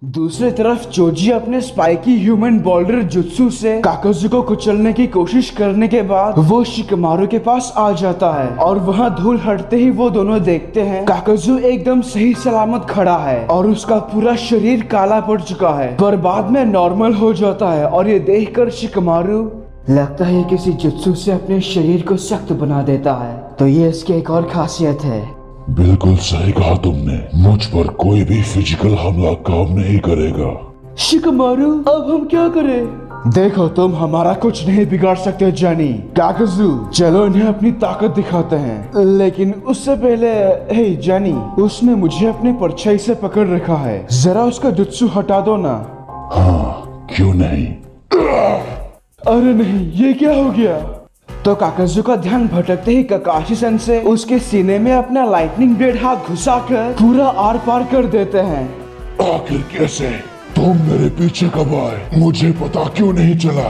दूसरी तरफ चोजी अपने स्पाइकी ह्यूमन बोल्डर जुत्सु से काकाजू को कुचलने की कोशिश करने के बाद वो शिकमारू के पास आ जाता है और वहाँ धूल हटते ही वो दोनों देखते हैं काकाजू एकदम सही सलामत खड़ा है और उसका पूरा शरीर काला पड़ चुका है, पर बाद में नॉर्मल हो जाता है। और ये देखकर शिकमारू लगता है किसी जुत्सु से अपने शरीर को सख्त बना देता है, तो ये इसकी एक और खासियत है। बिल्कुल सही कहा तुमने, मुझ पर कोई भी फिजिकल हमला काम नहीं करेगा। शिकमारू अब हम क्या करें? देखो तुम हमारा कुछ नहीं बिगाड़ सकते जानी। काकाजू चलो इन्हें अपनी ताकत दिखाते हैं, लेकिन उससे पहले हे जानी, उसने मुझे अपने परछाई से पकड़ रखा है, जरा उसका जुत्सु हटा दो ना। हाँ क्यों नहीं। अरे नहीं, ये क्या हो गया? तो काकाजू का ध्यान भटकते ही ककाशी सेंसे उसके सीने में अपना लाइटनिंग ब्लेड हाथ घुसाकर पूरा आर पार कर देते हैं। आखिर कैसे? तुम मेरे पीछे कब आए? मुझे पता क्यों नहीं चला?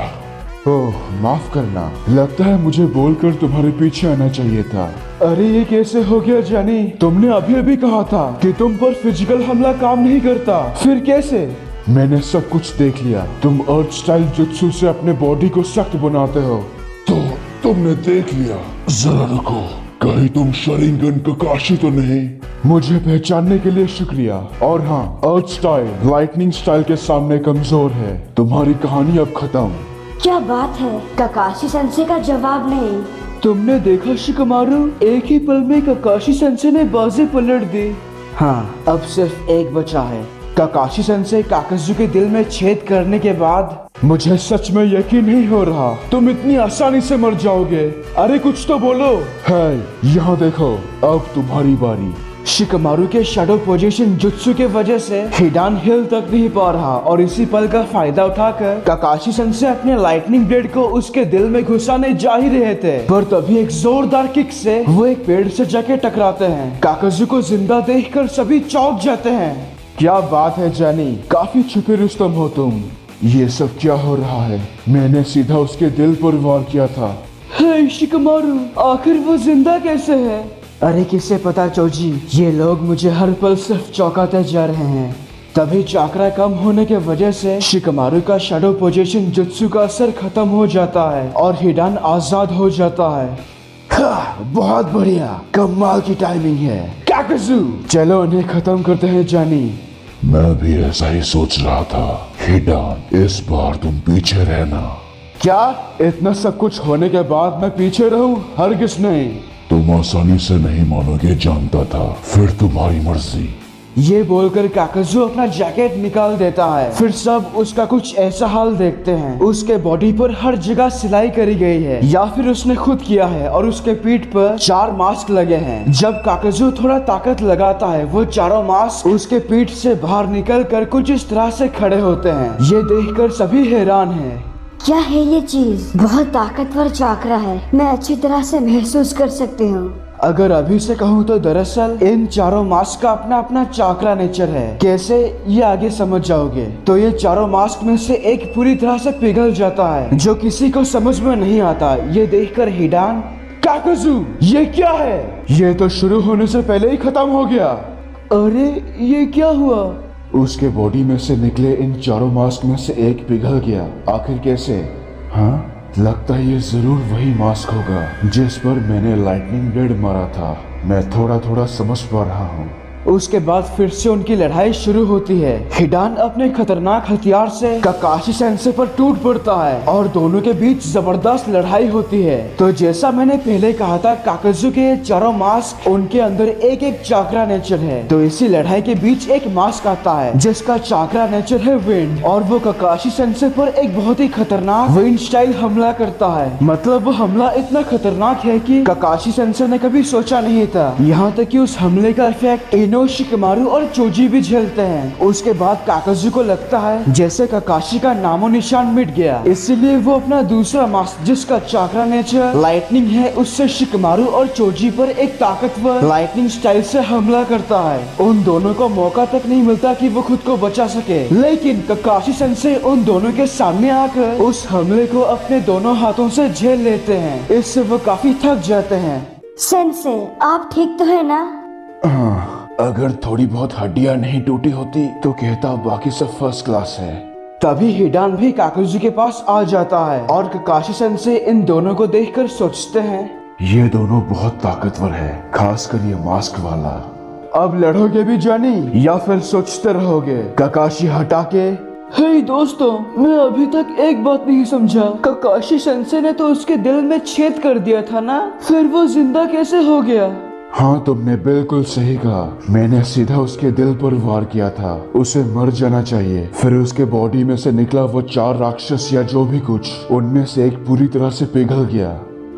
ओह माफ करना, लगता है मुझे बोलकर तुम्हारे पीछे आना चाहिए था। अरे ये कैसे हो गया जानी? तुमने अभी अभी कहा था कि तुम पर फिजिकल हमला काम नहीं करता, फिर कैसे? मैंने सब कुछ देख लिया, तुम अर्थ स्टाइल जुत्सु से अपने बॉडी को सख्त बनाते हो। तो तुमने देख लिया, जरा रुको, कहीं तुम शरिंगन ककाशी तो नहीं? मुझे पहचानने के लिए शुक्रिया। और हाँ, अर्थ स्टाइल लाइटनिंग स्टाइल के सामने कमजोर है। तुम्हारी कहानी अब खत्म। क्या बात है, ककाशी सेंसे का जवाब नहीं। तुमने देखा शिकमारू, एक ही पल में ककाशी सेंसे ने बाजी पलट दी। हाँ अब सिर्फ एक बचा है। ककाशी सेंसे काकाजू के दिल में छेद करने के बाद मुझे सच में यकीन नहीं हो रहा तुम इतनी आसानी से मर जाओगे। अरे कुछ तो बोलो। है यहाँ देखो, अब तुम्हारी बारी। शिकमारू के शैडो पोजीशन जुत्सु के वजह से हिडान हिल तक नहीं पा रहा और इसी पल का फायदा उठाकर ककाशी सेंसे अपने लाइटनिंग ब्लेड को उसके दिल में घुसाने जा ही रहे थे, पर तभी एक जोरदार किक से वो एक पेड़ से जाके टकराते हैं। काकाजू को जिंदा देखकर सभी चौंक जाते हैं। क्या बात है जानी, काफी छुपे रुस्तम हो तुम। ये सब क्या हो रहा है? मैंने सीधा उसके दिल पर वार किया था। हे शिकमारू, आखिर वो जिंदा कैसे है? अरे किसे पता चोजी, ये लोग मुझे हर पल सिर्फ चौंकाते जा रहे हैं। तभी चाकरा कम होने के वजह से शिकमारू का शैडो पोजीशन जुत्सु का असर खत्म हो जाता है और हिडान आजाद हो जाता है। बहुत बढ़िया, कमाल की टाइमिंग है। काकाजू चलो इन्हें खत्म करते हैं जानी। मैं भी ऐसा ही सोच रहा था। हिडान इस बार तुम पीछे रहना। क्या इतना सब कुछ होने के बाद मैं पीछे रहूं? हरगिज़ नहीं। तुम आसानी से नहीं मानोगे जानता था, फिर तुम्हारी मर्जी। ये बोलकर काकाजू अपना जैकेट निकाल देता है। फिर सब उसका कुछ ऐसा हाल देखते हैं, उसके बॉडी पर हर जगह सिलाई करी गई है या फिर उसने खुद किया है और उसके पीठ पर 4 मास्क लगे हैं। जब काकाजू थोड़ा ताकत लगाता है, वो चारों मास्क उसके पीठ से बाहर निकल कर कुछ इस तरह से खड़े होते हैं। ये देखकर सभी हैरान हैं। क्या है ये चीज? बहुत ताकतवर चाकरा है, मैं अच्छी तरह से महसूस कर सकती हूँ। अगर अभी से कहूँ तो दरअसल इन चारों मास्क का अपना अपना चाकरा नेचर है। कैसे, ये आगे समझ जाओगे। तो ये चारों मास्क में से एक पूरी तरह से पिघल जाता है, जो किसी को समझ में नहीं आता। ये देखकर हिडान, काकाजू ये क्या है? ये तो शुरू होने से पहले ही खत्म हो गया। अरे ये क्या हुआ? उसके बॉडी में से निकले इन चारों मास्क में से एक पिघल गया। आखिर कैसे? हाँ लगता है ये जरूर वही मास्क होगा जिस पर मैंने लाइटनिंग ब्लेड मारा था। मैं थोड़ा थोड़ा समझ पा रहा हूँ। उसके बाद फिर से उनकी लड़ाई शुरू होती है। हिडान अपने खतरनाक हथियार से ककाशी सेंसे पर टूट पड़ता है और दोनों के बीच जबरदस्त लड़ाई होती है। तो जैसा मैंने पहले कहा था, काकाजू के चारों मास्क, उनके अंदर एक एक चाकरा नेचर है। तो इसी लड़ाई के बीच एक मास्क आता है जिसका चाकरा नेचर है विंड, और वो ककाशी सेंसे पर एक बहुत ही खतरनाक विंड स्टाइल हमला करता है। मतलब वो हमला इतना खतरनाक है कि ककाशी सेंसे ने कभी सोचा नहीं था। यहाँ तक कि उस हमले का इफेक्ट शिकमारू और चोजी भी झेलते हैं। उसके बाद काकाजू को लगता है जैसे ककाशी का नामो निशान मिट गया, इसीलिए वो अपना दूसरा मास्क, जिसका चाकरा नेचर लाइटनिंग है, उससे शिकमारू और चोजी पर एक ताकतवर लाइटनिंग स्टाइल से हमला करता है। उन दोनों को मौका तक नहीं मिलता कि वो खुद को बचा सके, लेकिन ककाशी सेंसे उन दोनों के सामने आकर उस हमले को अपने दोनों हाथों से झेल लेते हैं। इससे वो काफी थक जाते हैं। सेंसे आप ठीक तो है ना? अगर थोड़ी बहुत हड्डियां नहीं टूटी होती तो कहता बाकी सब फर्स्ट क्लास है। तभी हिडान भी काकुजी के पास आ जाता है और ककाशी सेंसे इन दोनों को देखकर सोचते हैं ये दोनों बहुत ताकतवर है, खासकर ये मास्क वाला। अब लड़ोगे भी जानी या फिर सोचते रहोगे? ककाशी हटा के हे दोस्तों, मैं अभी तक एक बात नहीं समझा। ककाशी सेंसे ने तो उसके दिल में छेद कर दिया था ना, फिर वो जिंदा कैसे हो गया? हाँ, तुमने बिल्कुल सही कहा। मैंने सीधा उसके दिल पर वार किया था। उसे मर जाना चाहिए। फिर उसके बॉडी में से निकला वो 4 राक्षस या जो भी कुछ, उनमें से एक पूरी तरह से पिघल गया।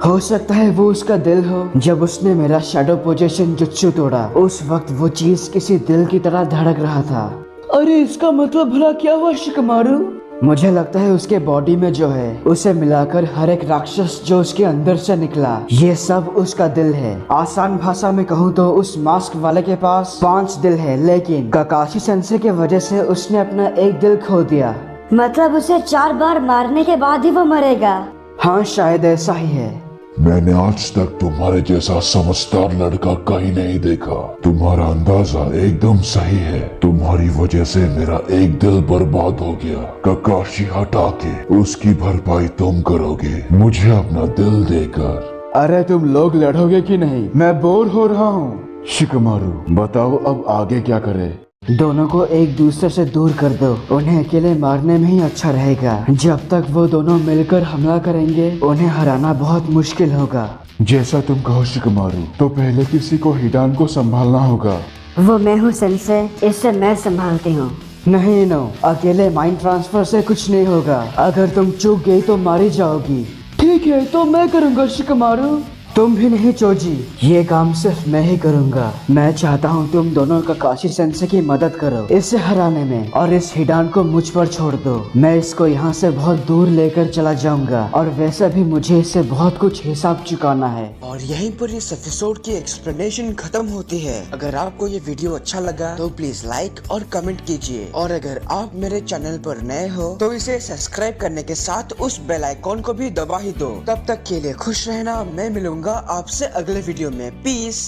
हो सकता है वो उसका दिल हो। जब उसने मेरा शैडो पोजीशन जुत्सु तोड़ा, उस वक्त वो चीज किसी दिल की तरह धड़क रहा था। अरे इसका मतलब भला क्या हुआ शिकमारू? मुझे लगता है उसके बॉडी में जो है उसे मिलाकर हर एक राक्षस जो उसके अंदर से निकला, ये सब उसका दिल है। आसान भाषा में कहूँ तो उस मास्क वाले के पास 5 दिल है, लेकिन ककाशी सेंसे के वजह से उसने अपना एक दिल खो दिया। मतलब उसे 4 बार मारने के बाद ही वो मरेगा? हाँ, शायद ऐसा ही है। मैंने आज तक तुम्हारे जैसा समझदार लड़का कहीं नहीं देखा। तुम्हारा अंदाजा एकदम सही है। तुम्हारी वजह से मेरा एक दिल बर्बाद हो गया। ककाशी हटा के उसकी भरपाई तुम करोगे मुझे अपना दिल देकर। अरे तुम लोग लड़ोगे कि नहीं? मैं बोर हो रहा हूँ। शिकमारू बताओ अब आगे क्या करें? दोनों को एक दूसरे से दूर कर दो। उन्हें अकेले मारने में ही अच्छा रहेगा। जब तक वो दोनों मिलकर हमला करेंगे उन्हें हराना बहुत मुश्किल होगा। जैसा तुम कहो शिकमारू। तो पहले किसी को हिडान को संभालना होगा। वो मैं हूँ सेंसे, इससे मैं संभालती हूँ। नहीं नो, अकेले माइंड ट्रांसफर से कुछ नहीं होगा। अगर तुम चूक गई तो मारी जाओगी। ठीक है, तो मैं करूँगा शिकमारू। तुम भी नहीं चोजी, ये काम सिर्फ मैं ही करूँगा। मैं चाहता हूँ तुम दोनों ककाशी सेंसे की मदद करो इसे हराने में, और इस हिडान को मुझ पर छोड़ दो। मैं इसको यहाँ से बहुत दूर लेकर चला जाऊंगा, और वैसे भी मुझे इससे बहुत कुछ हिसाब चुकाना है। और यहीं पर इस एपिसोड की एक्सप्लेनेशन खत्म होती है। अगर आपको ये वीडियो अच्छा लगा तो प्लीज लाइक और कमेंट कीजिए, और अगर आप मेरे चैनल पर नए हो तो इसे सब्सक्राइब करने के साथ उस बेल आइकॉन को भी दबा ही दो। तब तक के लिए खुश रहना। मैं मिलूंगा आपसे अगले वीडियो में। पीस।